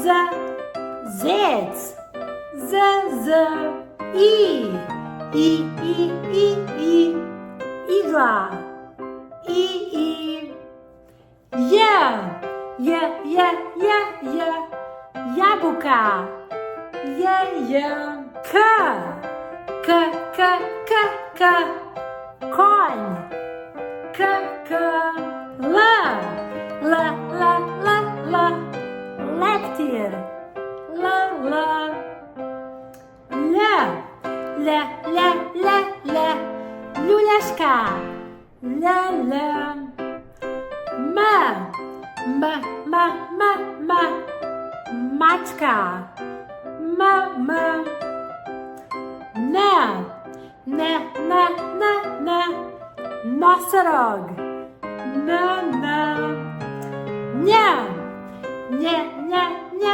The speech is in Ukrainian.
Зец. З. І. Ігла. І. Є. Яблука. Є. К. Конь. Л. Лептір. Люляшка. Мачка. Носорог. Ня.